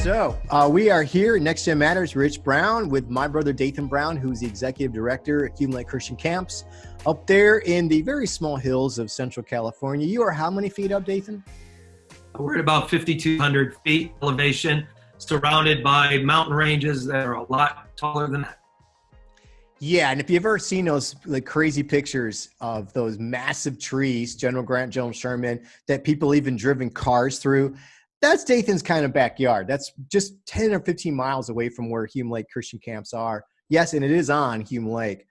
So we are here at NGM Matters, Rich Brown, with my brother Dathan Brown, who's the executive director at Hume Lake Christian Camps up there in the very small hills of Central California. You are how many feet up, Dathan? We're at about 5,200 feet elevation, surrounded by mountain ranges that are a lot taller than that. Yeah, and if you've ever seen those like crazy pictures of those massive trees, General Grant, General Sherman, that people even driven cars through, that's Dathan's kind of backyard. That's just 10 or 15 miles away from where Hume Lake Christian Camps are. Yes, and it is on Hume Lake.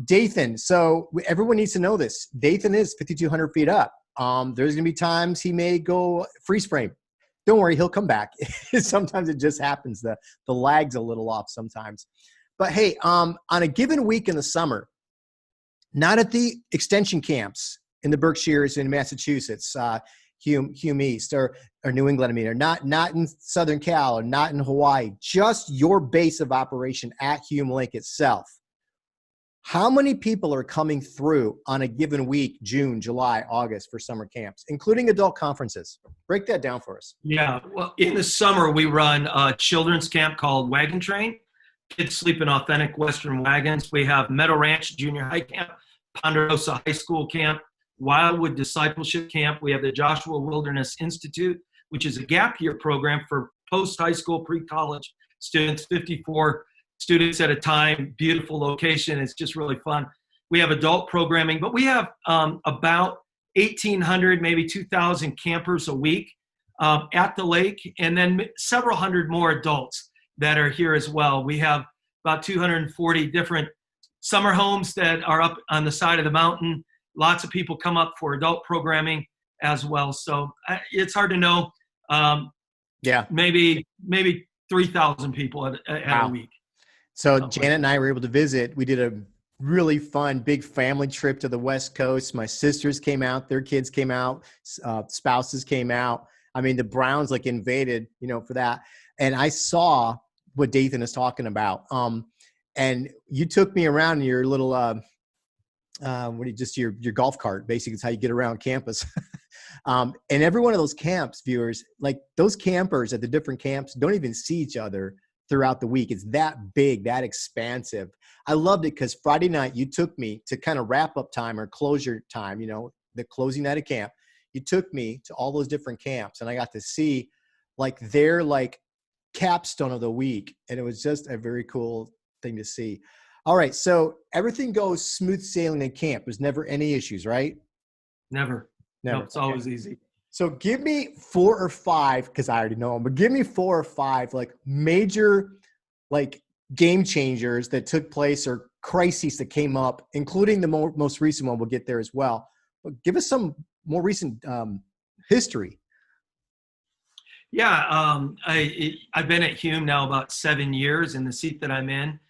Dathan, so everyone needs to know this. Dathan is 5,200 feet up. There's going to be times he may go freeze frame. Don't worry, he'll come back. Sometimes it just happens. The lag's a little off sometimes. But hey, on a given week in the summer, not at the extension camps in the Berkshires in Massachusetts, Hume East or New England, or not in Southern Cal or not in Hawaii, just your base of operation at Hume Lake itself. How many people are coming through on a given week, June, July, August, for summer camps, including adult conferences? Break that down for us. Yeah, well, in the summer, we run a children's camp called Wagon Train. Kids sleep in authentic Western wagons. We have Meadow Ranch Junior High Camp, Ponderosa High School Camp, Wildwood Discipleship Camp. We have the Joshua Wilderness Institute, which is a gap year program for post-high school, pre-college students, 54 students at a time, beautiful location. It's just really fun. We have adult programming, but we have about 1,800, maybe 2,000 campers a week at the lake, and then several hundred more adults that are here as well. We have about 240 different summer homes that are up on the side of the mountain. Lots of people come up for adult programming as well. So it's hard to know. Maybe 3,000 people at a week. So Janet and I were able to visit. We did a really fun, big family trip to the West Coast. My sisters came out, their kids came out, spouses came out. I mean, the Browns like invaded, for that. And I saw what Dathan is talking about. And you took me around in your little, your golf cart, basically is how you get around campus. And every one of those camps, viewers, like those campers at the different camps don't even see each other throughout the week. It's that big, that expansive. I loved it because Friday night you took me to kind of wrap up time or closure time, the closing night of camp. You took me to all those different camps and I got to see like their like capstone of the week. And it was just a very cool thing to see. All right. So everything goes smooth sailing in camp. There's never any issues, right? Never. No, it's always easy. So give me 4 or 5, because I already know them, but give me 4 or 5 like major like game changers that took place or crises that came up, including the most recent one. We'll get there as well. But give us some more recent history. Yeah, I've been at Hume now about 7 years in the seat that I'm in.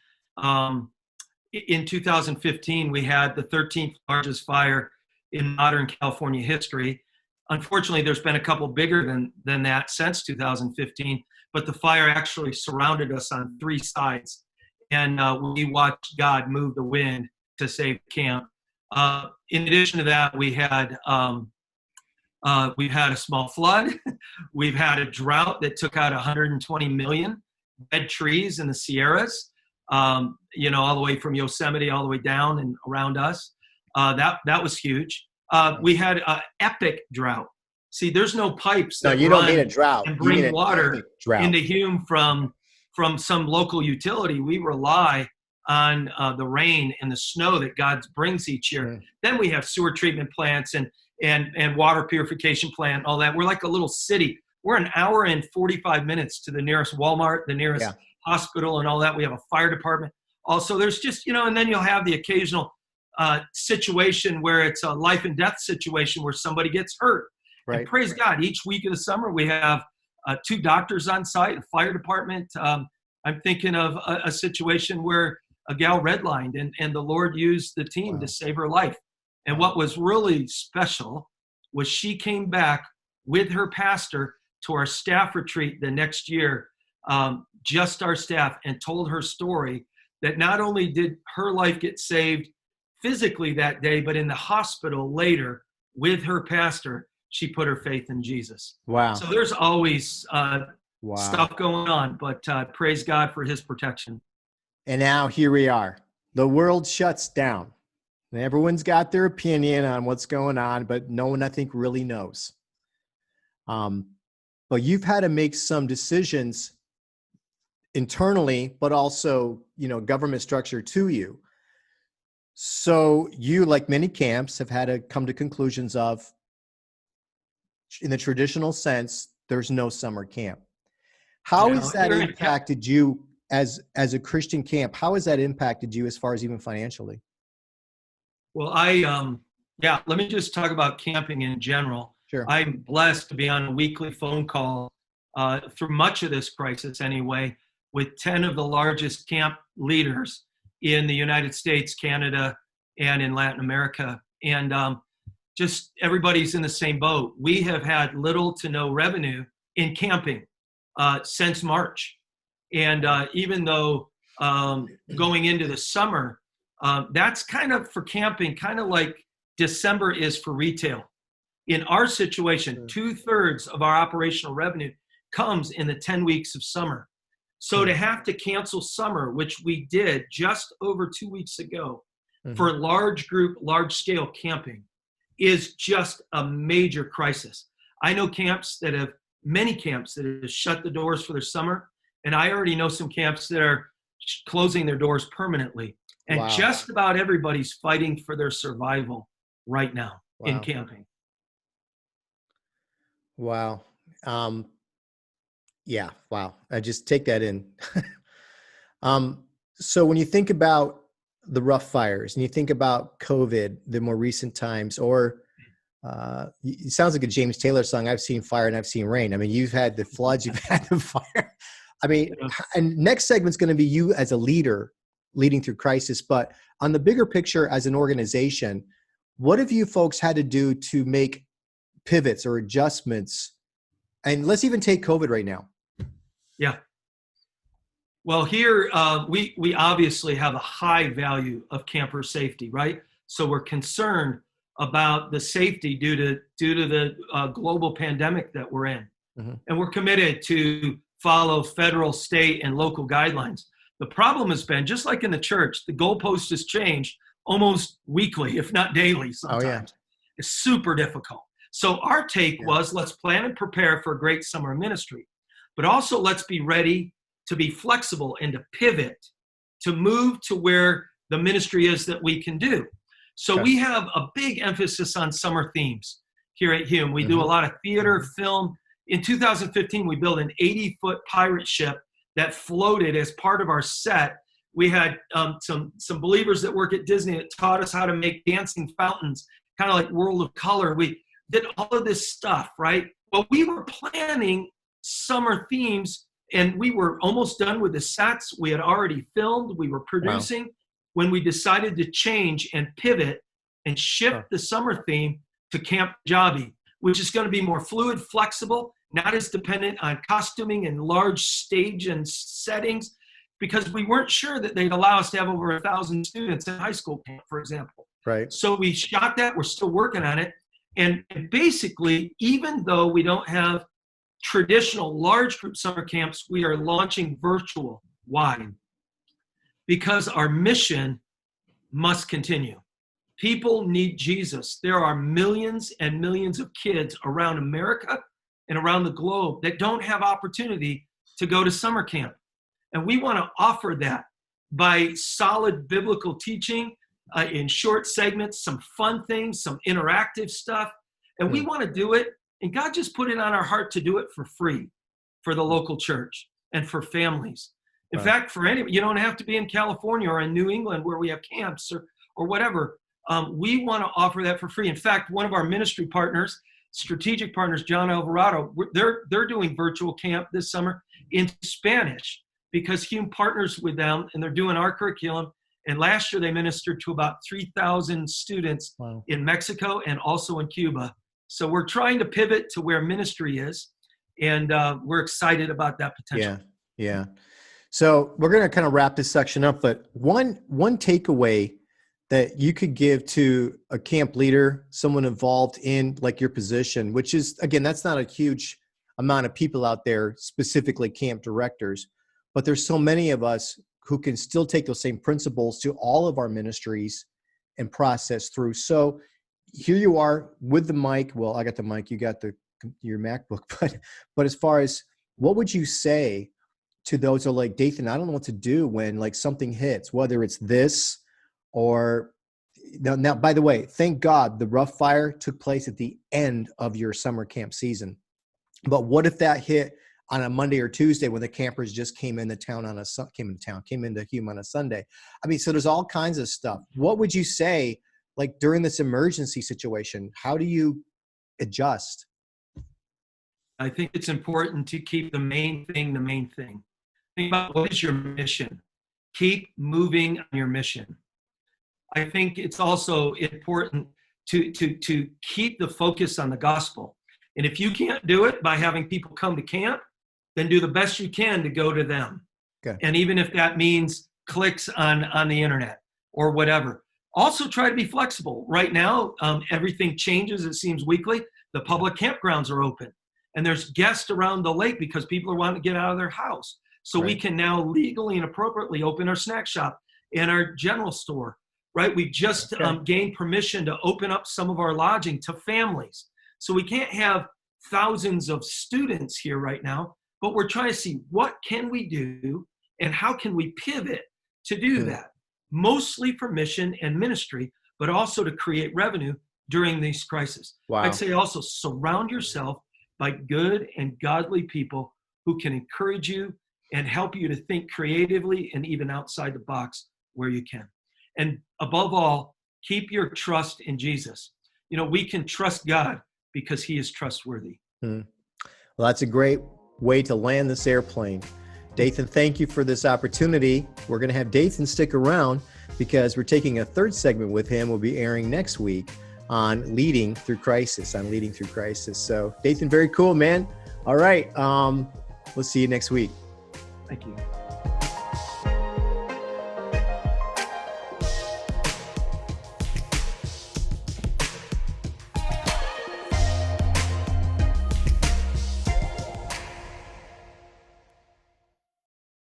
In 2015, we had the 13th largest fire in modern California history. Unfortunately, there's been a couple bigger than that since 2015, but the fire actually surrounded us on 3 sides. And we watched God move the wind to save the camp. In addition to that, we've had a small flood. We've had a drought that took out 120 million dead trees in the Sierras, all the way from Yosemite all the way down and around us. That was huge. We had an epic drought. See, there's no pipes that you don't need a drought and bring water into Hume from some local utility. We rely on the rain and the snow that God brings each year. Mm. Then we have sewer treatment plants and water purification plant, all that. We're like a little city. We're an hour and 45 minutes to the nearest Walmart, the nearest hospital and all that. We have a fire department. Also, there's just, and then you'll have the occasional situation where it's a life and death situation where somebody gets hurt. Right. And praise God, each week of the summer, we have 2 doctors on site, a fire department. I'm thinking of a situation where a gal redlined and the Lord used the team to save her life. And what was really special was she came back with her pastor to our staff retreat the next year, just our staff, and told her story that not only did her life get saved physically that day, but in the hospital later with her pastor, she put her faith in Jesus. Wow. So there's always Wow. stuff going on, but praise God for his protection. And now here we are. The world shuts down. And everyone's got their opinion on what's going on, but no one, I think, really knows. But you've had to make some decisions internally, but also, government structure to you. So you, like many camps, have had to come to conclusions of, in the traditional sense, there's no summer camp. How has that impacted you as a Christian camp? How has that impacted you as far as even financially? Well, let me just talk about camping in general. Sure. I'm blessed to be on a weekly phone call through much of this crisis anyway, with 10 of the largest camp leaders in the United States, Canada, and in Latin America. And just everybody's in the same boat. We have had little to no revenue in camping since March. And even though going into the summer, that's kind of for camping, kind of like December is for retail. In our situation, 2/3 of our operational revenue comes in the 10 weeks of summer. So to have to cancel summer, which we did just over 2 weeks ago, for large group, large scale camping, is just a major crisis. I know many camps that have shut the doors for their summer, and I already know some camps that are closing their doors permanently. And just about everybody's fighting for their survival right now in camping. Wow. Yeah. Wow. I just take that in. So when you think about the rough fires and you think about COVID, the more recent times, or it sounds like a James Taylor song, I've seen fire and I've seen rain. I mean, you've had the floods, you've had the fire. I mean, and next segment's going to be you as a leader leading through crisis. But on the bigger picture as an organization, what have you folks had to do to make pivots or adjustments? And let's even take COVID right now. Yeah. Well, here we obviously have a high value of camper safety, right? So we're concerned about the safety due to the global pandemic that we're in. And we're committed to follow federal, state, and local guidelines. The problem has been, just like in the church, the goalpost has changed almost weekly, if not daily sometimes. Oh, yeah. It's super difficult. So our take was, let's plan and prepare for a great summer ministry, but also let's be ready to be flexible and to pivot, to move to where the ministry is that we can do. So we have a big emphasis on summer themes here at Hume. We do a lot of theater, film. In 2015, we built an 80-foot pirate ship that floated as part of our set. We had some believers that work at Disney that taught us how to make dancing fountains, kind of like World of Color. We did all of this stuff, right? Well, we were planning summer themes, and we were almost done with the sets. We had already filmed. We were producing when we decided to change and pivot and shift the summer theme to Camp Javi, which is going to be more fluid, flexible, not as dependent on costuming and large stage and settings, because we weren't sure that they'd allow us to have over 1,000 students in high school camp, for example. Right. So we shot that. We're still working on it. And basically, even though we don't have traditional large group summer camps, we are launching virtual. Why? Because our mission must continue. People need Jesus. There are millions and millions of kids around America and around the globe that don't have opportunity to go to summer camp. And we want to offer that by solid biblical teaching in short segments, some fun things, some interactive stuff. And we want to do it. And God just put it on our heart to do it for free for the local church and for families. In fact, for any, you don't have to be in California or in New England where we have camps or whatever. We want to offer that for free. In fact, one of our ministry partners, strategic partners, John Alvarado, they're doing virtual camp this summer in Spanish because Hume partners with them and they're doing our curriculum. And last year they ministered to about 3,000 students in Mexico and also in Cuba. So we're trying to pivot to where ministry is, and we're excited about that potential. Yeah. So we're going to kind of wrap this section up, but one takeaway that you could give to a camp leader, someone involved in like your position, which is, again, that's not a huge amount of people out there, specifically camp directors, but there's so many of us who can still take those same principles to all of our ministries and process through. So here you are with the mic. Well, I got the mic, you got your MacBook, but as far as what would you say to those who are like, Dathan, I don't know what to do when like something hits, whether it's this or now, by the way, thank God the rough fire took place at the end of your summer camp season. But what if that hit on a Monday or Tuesday when the campers just came into Hume on a Sunday? I mean, so there's all kinds of stuff. What would you say, like during this emergency situation, how do you adjust? I think it's important to keep the main thing the main thing. Think about what is your mission. Keep moving on your mission. I think it's also important to keep the focus on the gospel. And if you can't do it by having people come to camp, then do the best you can to go to them. Okay. And even if that means clicks on the internet or whatever. Also try to be flexible. Right now, everything changes, it seems, weekly. The public campgrounds are open. And there's guests around the lake because people are wanting to get out of their house. So we can now legally and appropriately open our snack shop and our general store, right? We just gained permission to open up some of our lodging to families. So we can't have thousands of students here right now, but we're trying to see what can we do and how can we pivot to do that, mostly for mission and ministry, but also to create revenue during these crises. Wow. I'd say also surround yourself by good and godly people who can encourage you and help you to think creatively and even outside the box where you can. And above all, keep your trust in Jesus. You know, we can trust God because he is trustworthy. Well, that's a great way to land this airplane. Dathan, thank you for this opportunity. We're going to have Dathan stick around because we're taking a third segment with him. We'll be airing next week on leading through crisis. So Dathan, very cool, man. All right. We'll see you next week. Thank you.